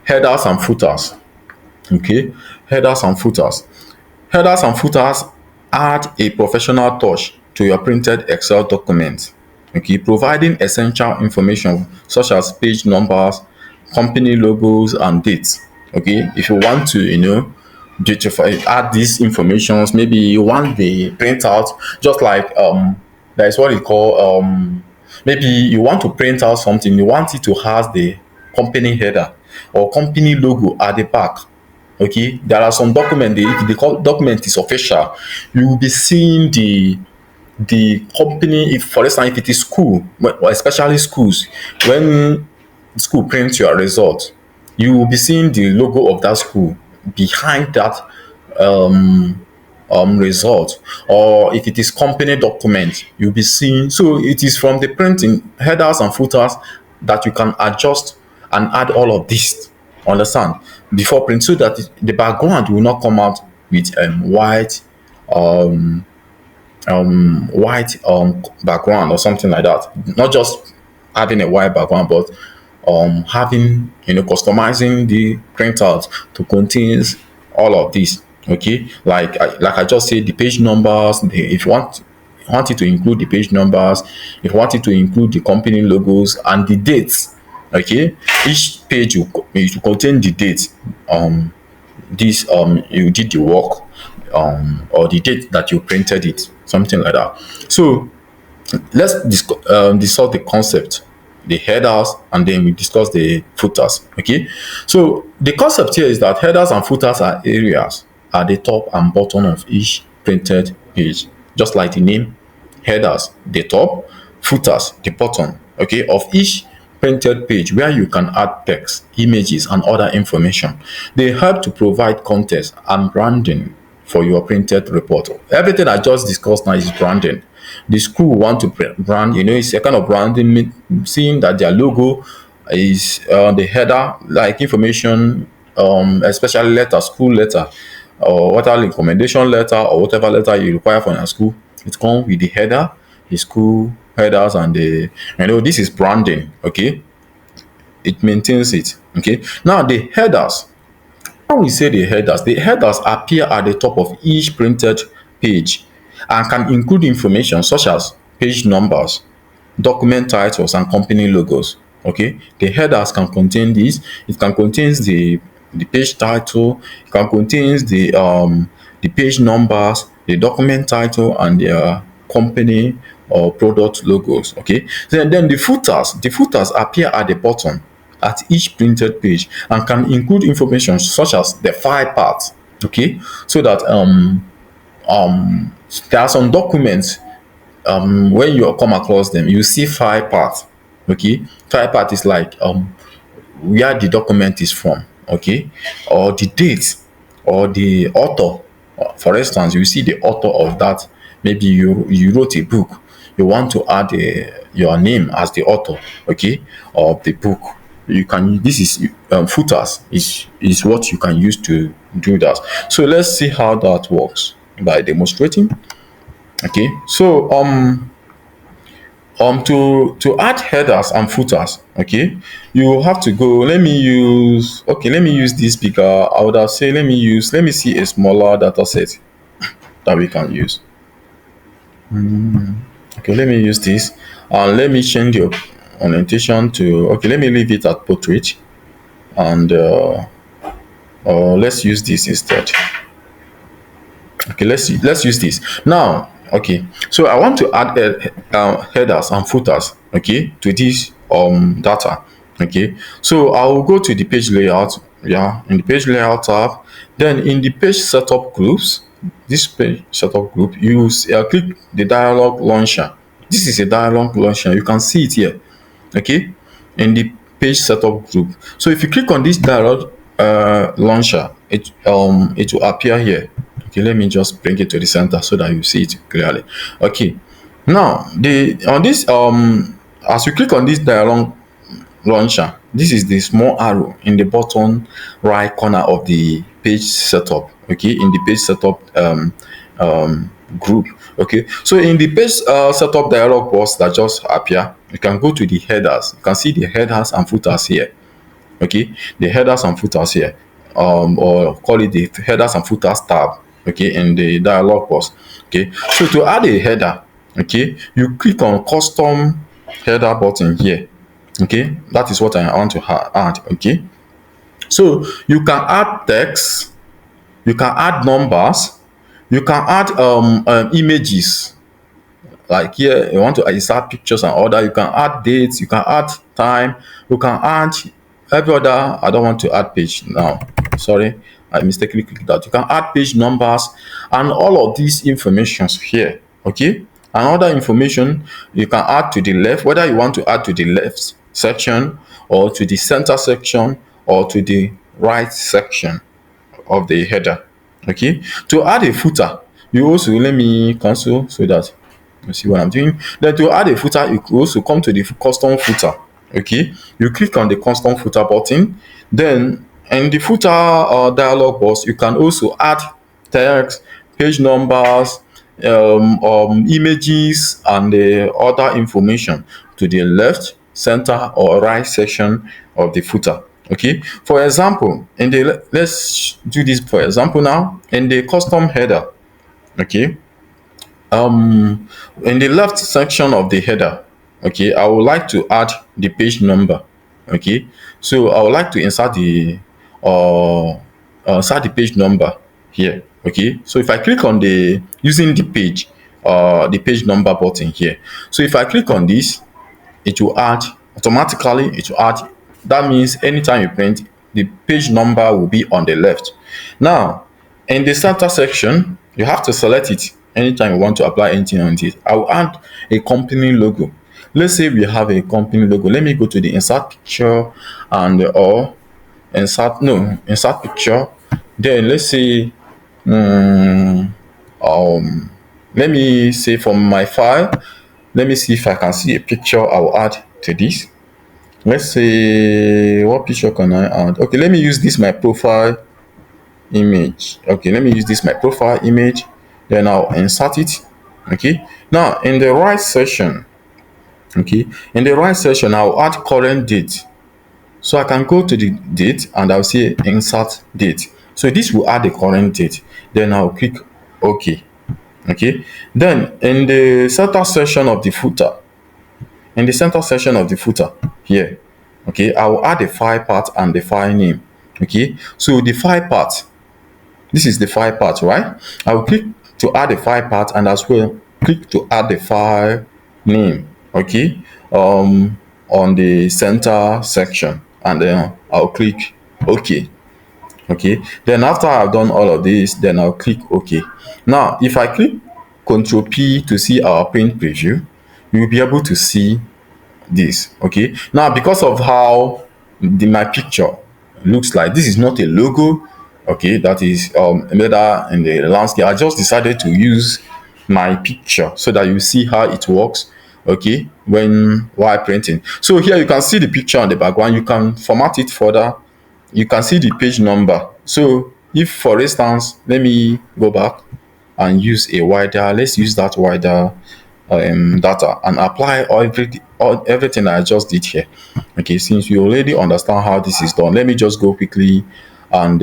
headers and footers. Okay, headers and footers. Headers and footers add a professional touch to your printed Excel document, okay, providing essential information such as page numbers, company logos, and dates. Okay, if you want to, beautify, add these informations, maybe you want the printout, just like that is what you call maybe you want to print out something, you want it to have the company header or company logo at the back. Okay, there are some document, if the document is official, you will be seeing the company. If for instance, if it is school, especially schools, when school prints your result, you will be seeing the logo of that school behind that result. Or if it is company document, you'll be seeing. So it is from the printing headers and footers that you can adjust and add all of this, understand, before print, so that the background will not come out with white background or something like that. Not just having a white background, but having, customizing the printout to contain all of this. Okay, like I just said, the page numbers. If you want it to include the page numbers, if you want it to include the company logos and the dates. Okay, each page will contain the date. This You did the work, or the date that you printed it, something like that. So let's discuss the concept, the headers, and then we discuss the footers. Okay, so the concept here is that headers and footers are areas at the top and bottom of each printed page, just like the name. Headers the top, footers the bottom, okay, of each printed page, where you can add text, images, and other information. They help to provide context and branding for your printed report. Everything I just discussed now is branding. The school want to brand, it's a kind of branding, seeing that their logo is the header, like information, especially letter, school letter, or whatever recommendation letter, or whatever letter you require from your school. It comes with the header, the school headers, and this is branding. Okay, it maintains it. Okay, now the headers. When we say the headers appear at the top of each printed page and can include information such as page numbers, document titles, and company logos. Okay, the headers can contain this. It can contain the page title. It can contain the page numbers, the document title, and their company or product logos. Okay, then the footers appear at the bottom at each printed page and can include information such as the file path. Okay, so that there are some documents, when you come across them, you see file path. Okay, file path is like where the document is from. Okay, or the date, or the author. For instance, you see the author of that. Maybe you wrote a book, you want to add your name as the author, okay, of the book. You can, this is footers is what you can use to do that. So let's see how that works by demonstrating. Okay, so to add headers and footers, okay, you have to go. Let me use this bigger. I would have say let me see a smaller data set that we can use. Okay, let me use this, and let me change your orientation to, okay, let me leave it at portrait, and let's use this instead. Okay, let's use this now. Okay, so I want to add headers and footers, okay, to this data. Okay, so I will go to the page layout. Yeah, in the page layout tab, then in the page setup groups, this page setup group, you click the dialog launcher. This is a dialog launcher, you can see it here. Okay, in the page setup group. So if you click on this dialog launcher, it will appear here. Okay, let me just bring it to the center so that you see it clearly. Okay, now the on this as you click on this dialog launcher, this is the small arrow in the bottom right corner of the page setup. Okay, in the page setup group. Okay, so in the page setup dialog box that just appear, you can go to the headers. You can see the headers and footers here. Okay, the headers and footers here, or call it the headers and footers tab. Okay, in the dialog box. Okay, so to add a header, okay, you click on custom header button here. Okay, that is what I want to add. Okay, so you can add text, you can add numbers, you can add images. Like here you want to insert pictures and other, you can add dates, you can add time, you can add every other. I don't want to add page now, sorry, I mistakenly clicked that. You can add page numbers and all of these informations here. Okay, another information you can add to the left, whether you want to add to the left section or to the center section or to the right section of the header. Okay, to add a footer, you also, let me cancel so that you see what I'm doing. Then to add a footer, you could also come to the custom footer. Okay, you click on the custom footer button. Then in the footer dialog box, you can also add text, page numbers, images, and the other information to the left, center, or right section of the footer. Okay, for example, in the, let's do this for example now, in the custom header. Okay, in the left section of the header, okay, I would like to add the page number. Okay, so I would like to insert the page number here. Okay, so if I click on the using the page number button here, so if I click on this, it will add automatically, it will add. That means anytime you print, the page number will be on the left. Now in the center section, you have to select it anytime you want to apply anything on it. I will add a company logo. Let's say we have a company logo. Let me go to the insert picture and or insert picture. Then let's say let me say from my file, let me see if I can see a picture I will add to this. Let's say, what picture can I add? Okay, let me use this my profile image. Okay, let me use this my profile image. Then I'll insert it. Okay, now in the right section, okay, in the right section, I'll add current date. So I can go to the date and I'll say insert date. So this will add the current date. Then I'll click OK. Okay, then in the center section of the footer, here, okay, I will add the file path and the file name. Okay, so the file path, this is the file path, right? I will click to add the file path and as well click to add the file name. Okay, on the center section, and then I'll click OK. Okay, then after I've done all of this, then I'll click OK. Now if I click Ctrl P to see our print preview, you'll be able to see this. Okay, now because of how my picture looks like, this is not a logo. Okay, that is later in the landscape, I just decided to use my picture so that you see how it works. Okay, while printing. So here you can see the picture on the background. You can format it further. You can see the page number. So if for instance, let me go back and use a wider, let's use that wider data and apply everything I just did here. Okay, since you already understand how this is done, let me just go quickly and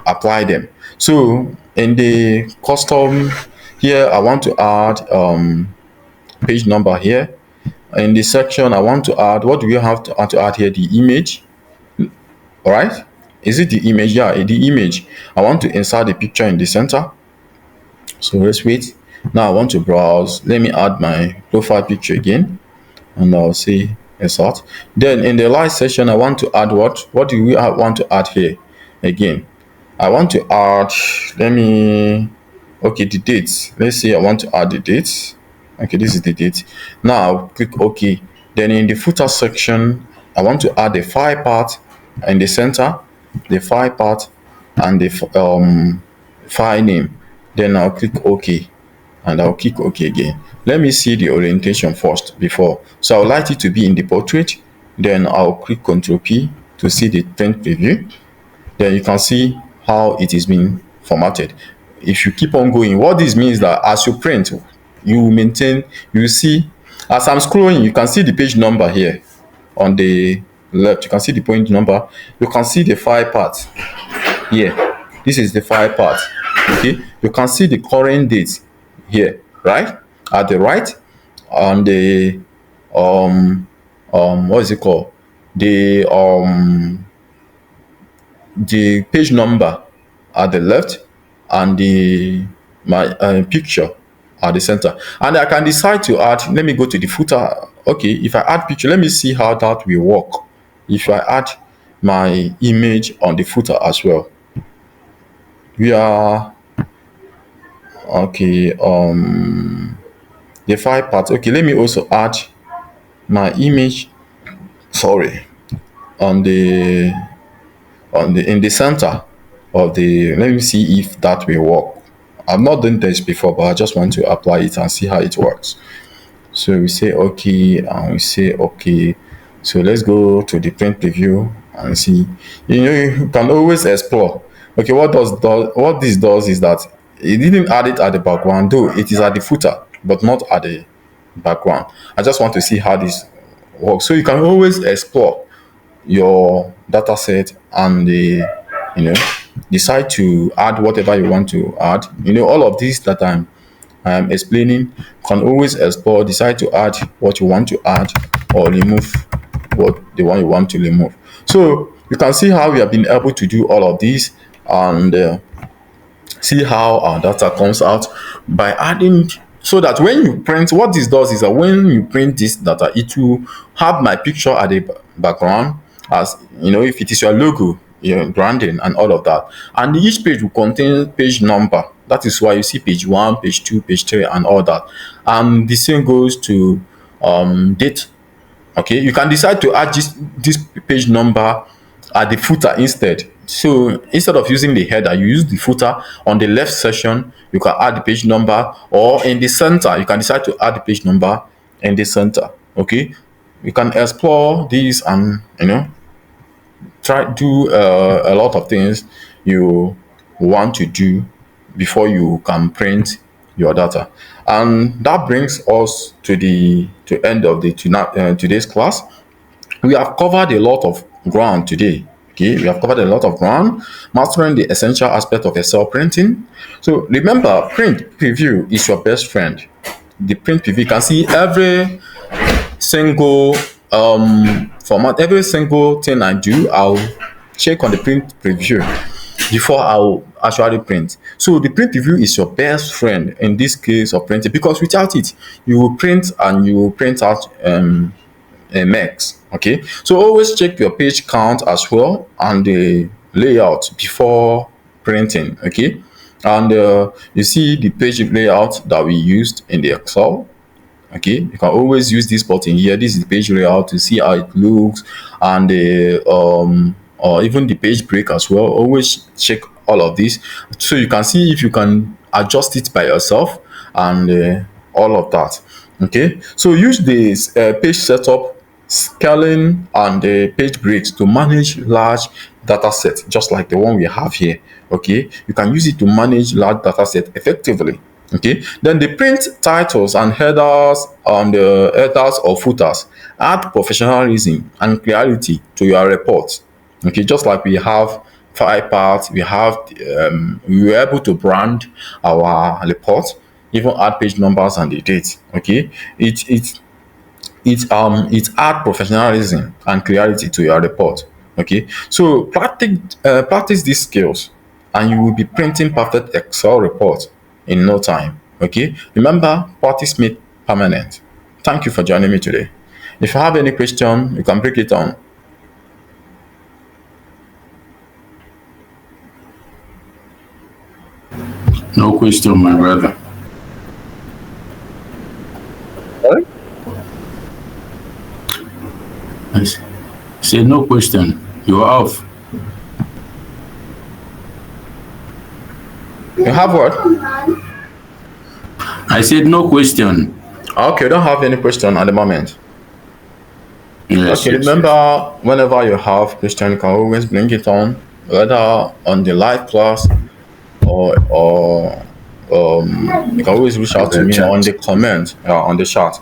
apply them. So in the custom here, I want to add page number here. In the section, I want to add, what do we have to add here? The image. All right, is it the image? Yeah, the image. I want to insert the picture in the center. So let's wait. Now I want to browse. Let me add my profile picture again, and I'll say insert. Then in the live session, I want to add what do we want to add here? Again, I want to add, let me, okay, the dates. Let's say I want to add the dates. Okay, this is the date. Now I'll click OK. Then in the footer section, I want to add the file part in the center, the file part, and the file name. Then I'll click OK, and I'll click OK again. Let me see the orientation first before. So I would like it to be in the portrait. Then I'll click Ctrl P to see the print preview. Then you can see how it is being formatted. If you keep on going, what this means that as you print, you maintain, you see, as I'm scrolling, you can see the page number here on the left. You can see the point number. You can see the file part here. This is the file part. Okay, you can see the current date here, right? At the right, on the what is it called? The the page number at the left, and the my picture at the center. And I can decide to add, let me go to the footer. Okay, if I add picture, let me see how that will work if I add my image on the footer as well. We are okay, the file part. Okay, let me also add my image, sorry, on the in the center of the, let me see if that will work. I've not done this before, but I just want to apply it and see how it works. So we say okay, and we say okay. So let's go to the print preview and see. You can always explore. Okay, what this does is that it didn't add it at the background, though it is at the footer, but not at the background. I just want to see how this works. So you can always explore your data set, and the, you know, decide to add whatever you want to add. All of these that I'm explaining, can always explore, decide to add what you want to add, or remove what the one you want to remove. So you can see how we have been able to do all of these, and see how our data comes out by adding, so that when you print, what this does is that when you print this data, it will have my picture at the background, as if it is your logo, your branding, and all of that. And each page will contain page number. That is why you see page 1, page 2, page 3, and all that. And the same goes to date. Okay, you can decide to add this page number at the footer instead. So instead of using the header, you use the footer. On the left section, you can add the page number, or in the center, you can decide to add the page number in the center. Okay, you can explore these, and try do a lot of things you want to do before you can print your data. And that brings us to the end of the today's class. We have covered a lot of ground today. Okay, we have covered a lot of ground, mastering the essential aspect of Excel printing. So remember, print preview is your best friend. The print preview, you can see every single format, every single thing I do, I'll check on the print preview before I'll actually print. So the print preview is your best friend in this case of printing, because without it, you will print and you will print out a mess. Okay, so always check your page count as well, and the layout before printing. Okay, and you see the page layout that we used in the Excel. Okay, you can always use this button here. This is the page layout to see how it looks, and the or even the page break as well. Always check all of this so you can see if you can adjust it by yourself, and all of that. Okay, so use this page setup, scaling, and the page breaks to manage large data sets, just like the one we have here. Okay, you can use it to manage large data set effectively. Okay, then the print titles and headers, on the headers or footers, add professionalism and clarity to your report. Okay, just like we have file parts, we were able to brand our report, even add page numbers and the date. Okay, it add professionalism and clarity to your report. Okay, so practice these skills, and you will be printing perfect Excel report in no time. Okay, remember, practice made permanent. Thank you for joining me today. If you have any question, you can break it down. No question, my brother. Say no question. You're off. You have what? I said no question. Okay, you don't have any question at the moment. Yes, Okay, yes, yes. remember, whenever you have question, you can always bring it on, whether on the live class or you can always reach out to The me on chat. the comment on the chat.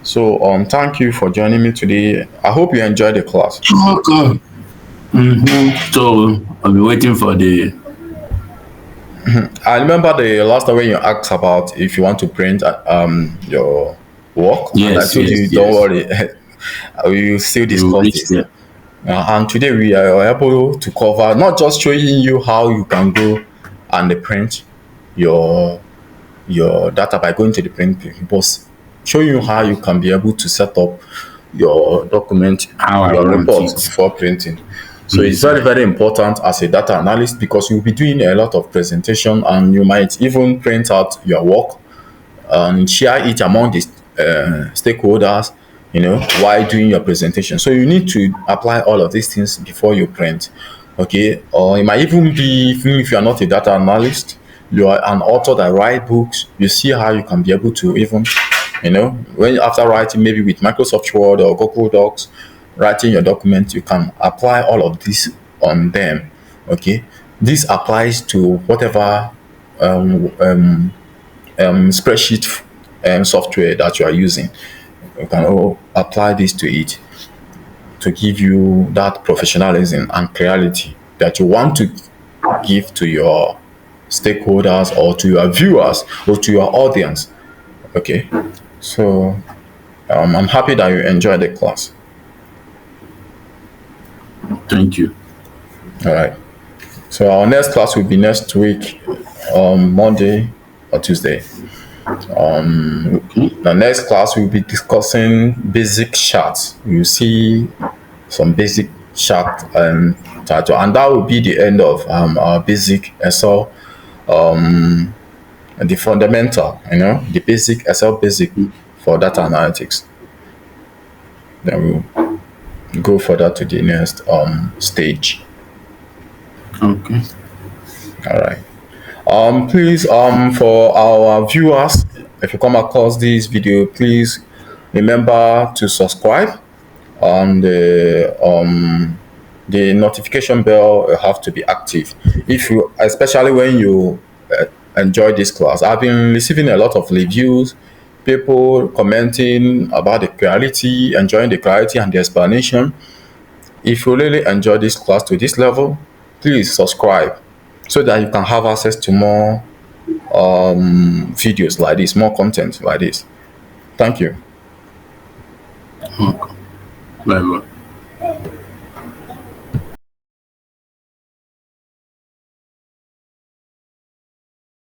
So thank you for joining me today. I hope you enjoyed the class. Okay. So I'll be waiting for the. I remember the last time when you asked about if you want to print your work, and I Yes, told you yes, don't yes. worry, we will still You discuss reach this. there. And today we are able to cover not just showing you how you can go and print your data by going to the print, but showing you how you can be able to set up your document, How I your want report it. before printing. So it's Yes, very, yes. very important as a data analyst because you'll be doing a lot of presentation and you might even print out your work and share it among the stakeholders, while doing your presentation. So you need to apply all of these things before you print. Okay, or it might even be, even if you are not a data analyst, you are an author that write books. You see how you can be able to even, when after writing maybe with Microsoft Word or Google Docs, writing your document, you can apply all of this on them. Okay, this applies to whatever spreadsheet software that you are using. You can apply this to it to give you that professionalism and clarity that you want to give to your stakeholders or to your viewers or to your audience. Okay, so I'm happy that you enjoyed the class. Thank you. All right. So our next class will be next week, Monday or Tuesday. Okay. The next class we'll be discussing basic charts. You see some basic chart title, and that will be the end of our basic Excel, the fundamental, the basic Excel basic for data analytics. Then we'll go further to the next stage. Okay. All right. Please, for our viewers, if you come across this video, please remember to subscribe and the notification bell have to be active. If you, especially when you enjoy this class, I've been receiving a lot of reviews, people commenting about the clarity, enjoying the clarity and the explanation. If you really enjoy this class to this level, please subscribe so that you can have access to more videos like this, more content like this. Thank you. Okay. Bye bye.